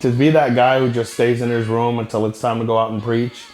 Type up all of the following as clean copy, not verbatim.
To be that guy who just stays in his room until it's time to go out and preach,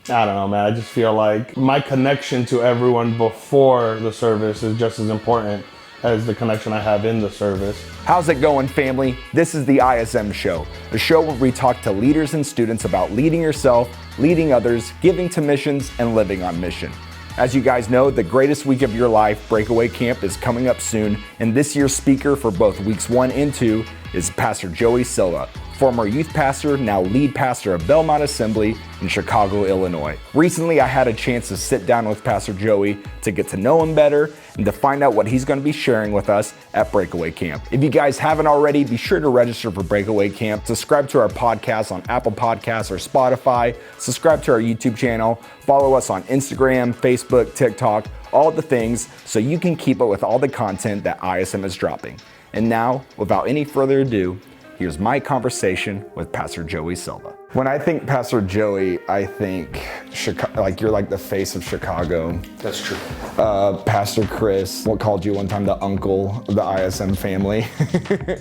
I don't know, man. I just feel like my connection to everyone before the service is just as important as the connection I have in the service. How's it going, family? This is the ISM show, a show where we talk to leaders and students about leading yourself, leading others, giving to missions, and living on mission. As you guys know, the greatest week of your life, Breakaway Camp, is coming up soon, and this year's speaker for both weeks 1 and 2 is Pastor Joey Silva, former youth pastor, now lead pastor of Belmont Assembly in Chicago, Illinois. Recently, I had a chance to sit down with Pastor Joey to get to know him better and to find out what he's going to be sharing with us at Breakaway Camp. If you guys haven't already, be sure to register for Breakaway Camp, subscribe to our podcast on Apple Podcasts or Spotify, subscribe to our YouTube channel, follow us on Instagram, Facebook, TikTok, all the things so you can keep up with all the content that ISM is dropping. And now, without any further ado, here's my conversation with Pastor Joey Silva. When I think Pastor Joey, I think Chicago, like you're like the face of Chicago. That's true. Pastor Chris, what called you one time the uncle of the ISM family,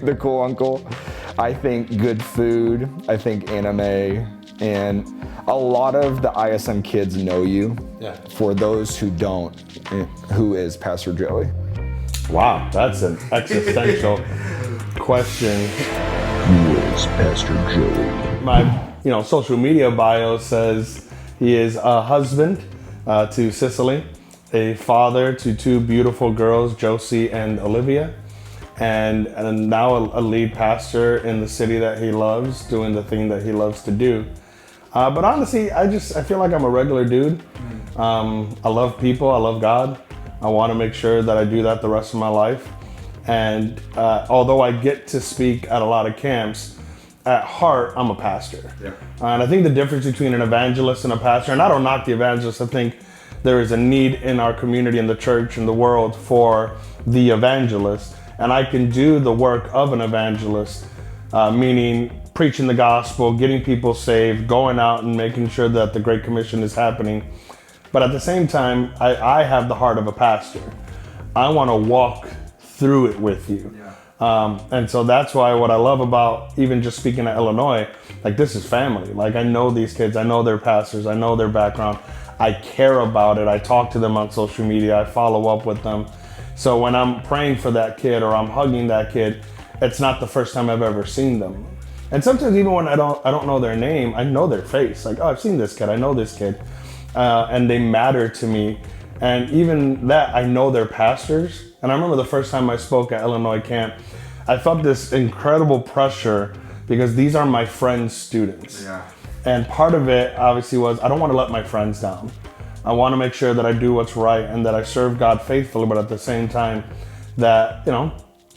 the cool uncle. I think good food, I think anime, and a lot of the ISM kids know you. Yeah. For those who don't, who is Pastor Joey? Wow, that's an existential question. Who is Pastor Joey? My, social media bio says he is a husband to Cicely, a father to 2 beautiful girls, Josie and Olivia, and now a lead pastor in the city that he loves, doing the thing that he loves to do. But honestly, I feel like I'm a regular dude. I love people, I love God. I want to make sure that I do that the rest of my life. And although I get to speak at a lot of camps, at heart, I'm a pastor. Yeah. And I think the difference between an evangelist and a pastor, and I don't knock the evangelist, I think there is a need in our community, in the church, in the world for the evangelist. And I can do the work of an evangelist, meaning preaching the gospel, getting people saved, going out and making sure that the Great Commission is happening. But at the same time, I have the heart of a pastor. I want to walk through it with you. Yeah. And so that's why what I love about even just speaking at Illinois, like this is family. Like I know these kids, I know their pastors, I know their background. I care about it. I talk to them on social media. I follow up with them. So when I'm praying for that kid or I'm hugging that kid, it's not the first time I've ever seen them. And sometimes even when I don't know their name, I know their face. Like, oh, I've seen this kid, I know this kid. And they matter to me. And even that, I know they're pastors. And I remember the first time I spoke at Illinois camp, I felt this incredible pressure because these are my friends' students. Yeah. And part of it obviously was, I don't want to let my friends down. I want to make sure that I do what's right and that I serve God faithfully, but at the same time that,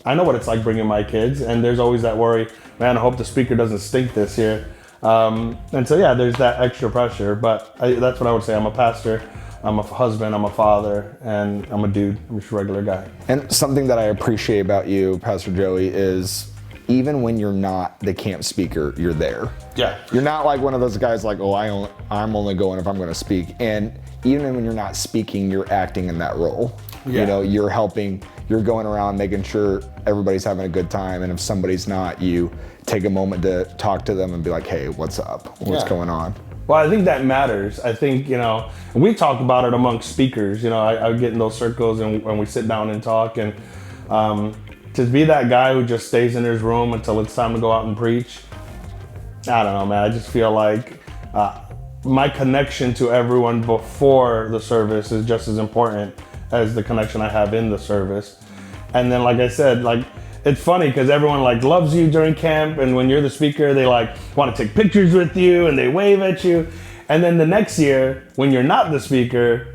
I know what it's like bringing my kids, and there's always that worry, man, I hope the speaker doesn't stink this year. And so, yeah, there's that extra pressure, but that's what I would say. I'm a pastor, I'm a husband, I'm a father, and I'm a dude. I'm just a regular guy. And something that I appreciate about you, Pastor Joey, is even when you're not the camp speaker, you're there. Yeah. You're not like one of those guys like, oh, I'm only going if I'm going to speak. And even when you're not speaking, you're acting in that role. Yeah. You're helping, you're going around making sure everybody's having a good time. And if somebody's not, you take a moment to talk to them and be like, hey, what's up? What's going on? Well, I think that matters. I think, we talk about it amongst speakers. I get in those circles and when we sit down and talk, and to be that guy who just stays in his room until it's time to go out and preach, I don't know, man. I just feel like my connection to everyone before the service is just as important as the connection I have in the service. And then, like I said, it's funny because everyone loves you during camp, and when you're the speaker, they want to take pictures with you and they wave at you. And then the next year, when you're not the speaker,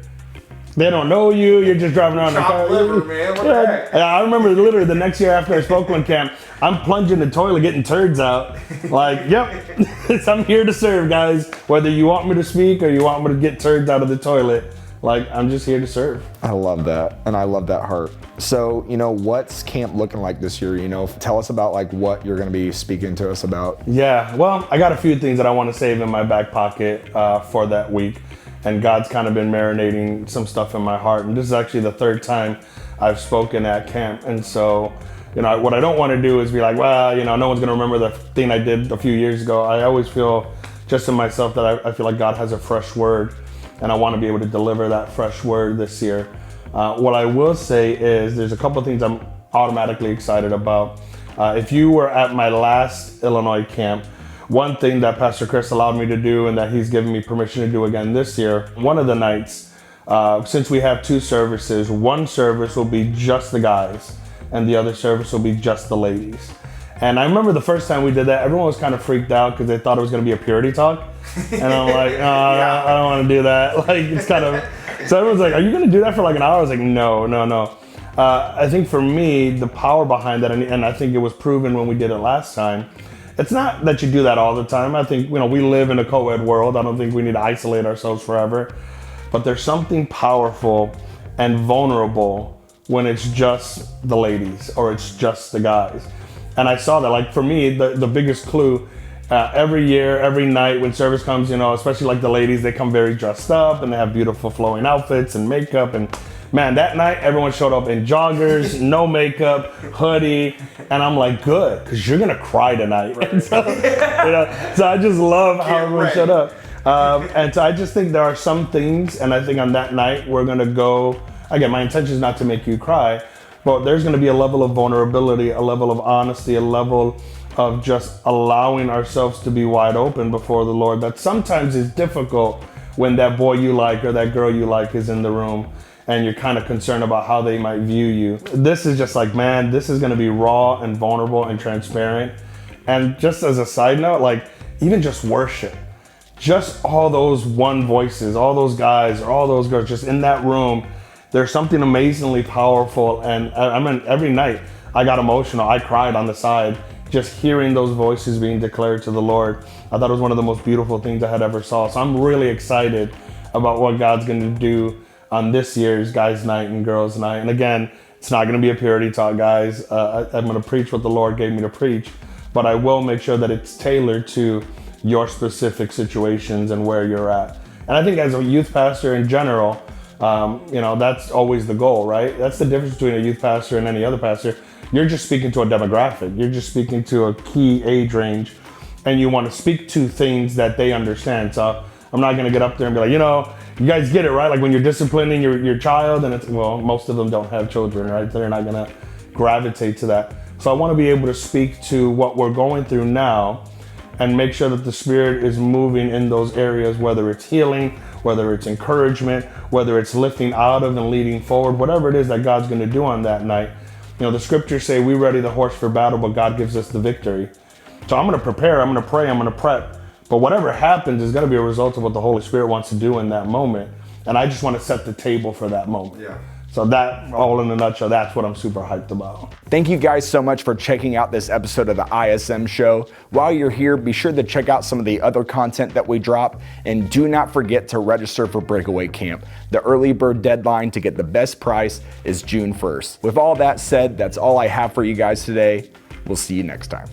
they don't know you. You're just driving around the car. Liver, man. What the heck? I remember literally the next year after I spoke one camp, I'm plunging the toilet, getting turds out. Yep, I'm here to serve, guys. Whether you want me to speak or you want me to get turds out of the toilet, I'm just here to serve. I love that, and I love that heart. So, what's camp looking like this year? Tell us about what you're going to be speaking to us about. Yeah, well, I got a few things that I want to save in my back pocket for that week. And God's kind of been marinating some stuff in my heart. And this is actually the 3rd time I've spoken at camp. And so what I don't want to do is be like, well, no one's going to remember the thing I did a few years ago. I always feel just in myself that I feel like God has a fresh word, and I want to be able to deliver that fresh word this year. What I will say is there's a couple of things I'm automatically excited about. If you were at my last Illinois camp, one thing that Pastor Chris allowed me to do and that he's given me permission to do again this year, one of the nights, since we have 2 services, one service will be just the guys and the other service will be just the ladies. And I remember the first time we did that, everyone was kind of freaked out because they thought it was going to be a purity talk. And I'm like, I don't want to do that. Like, it's kind of, so everyone's like, are you going to do that for like an hour? I was like, no. I think for me, the power behind that, and I think it was proven when we did it last time, it's not that you do that all the time. I think, we live in a co-ed world. I don't think we need to isolate ourselves forever. But there's something powerful and vulnerable when it's just the ladies or it's just the guys. And I saw that, like, for me, the biggest clue, every year, every night when service comes, especially like the ladies, they come very dressed up and they have beautiful flowing outfits and makeup. And man, that night, everyone showed up in joggers, no makeup, hoodie. And I'm like, good, because you're going to cry tonight. Right. So I just love how everyone showed up. And so I just think there are some things, and I think on that night, we're going to go, again, my intention is not to make you cry, but there's going to be a level of vulnerability, a level of honesty, a level of just allowing ourselves to be wide open before the Lord that sometimes is difficult when that boy you like or that girl you like is in the room and you're kind of concerned about how they might view you. This is just like, man, this is going to be raw and vulnerable and transparent. And just as a side note, like, even just worship, just all those one voices, all those guys, or all those girls just in that room, there's something amazingly powerful. And I mean, every night I got emotional. I cried on the side just hearing those voices being declared to the Lord. I thought it was one of the most beautiful things I had ever saw. So I'm really excited about what God's going to do on this year's Guys Night and Girls Night. And again, it's not going to be a purity talk, guys. I'm going to preach what the Lord gave me to preach, but I will make sure that it's tailored to your specific situations and where you're at. And I think as a youth pastor in general, that's always the goal, right? That's the difference between a youth pastor and any other pastor. You're just speaking to a demographic. You're just speaking to a key age range, and you want to speak to things that they understand. So I'm not going to get up there and be like, you guys get it, right? Like when you're disciplining your child, and most of them don't have children, right? They're not going to gravitate to that. So I want to be able to speak to what we're going through now and make sure that the Spirit is moving in those areas, whether it's healing, whether it's encouragement, whether it's lifting out of and leading forward, whatever it is that God's going to do on that night. The scriptures say we ready the horse for battle, but God gives us the victory. So I'm going to prepare, I'm going to pray, I'm going to prep. But whatever happens is going to be a result of what the Holy Spirit wants to do in that moment. And I just want to set the table for that moment. Yeah. So that, all in a nutshell, that's what I'm super hyped about. Thank you guys so much for checking out this episode of the ISM show. While you're here, be sure to check out some of the other content that we drop, and do not forget to register for Breakaway Camp. The early bird deadline to get the best price is June 1st. With all that said, that's all I have for you guys today. We'll see you next time.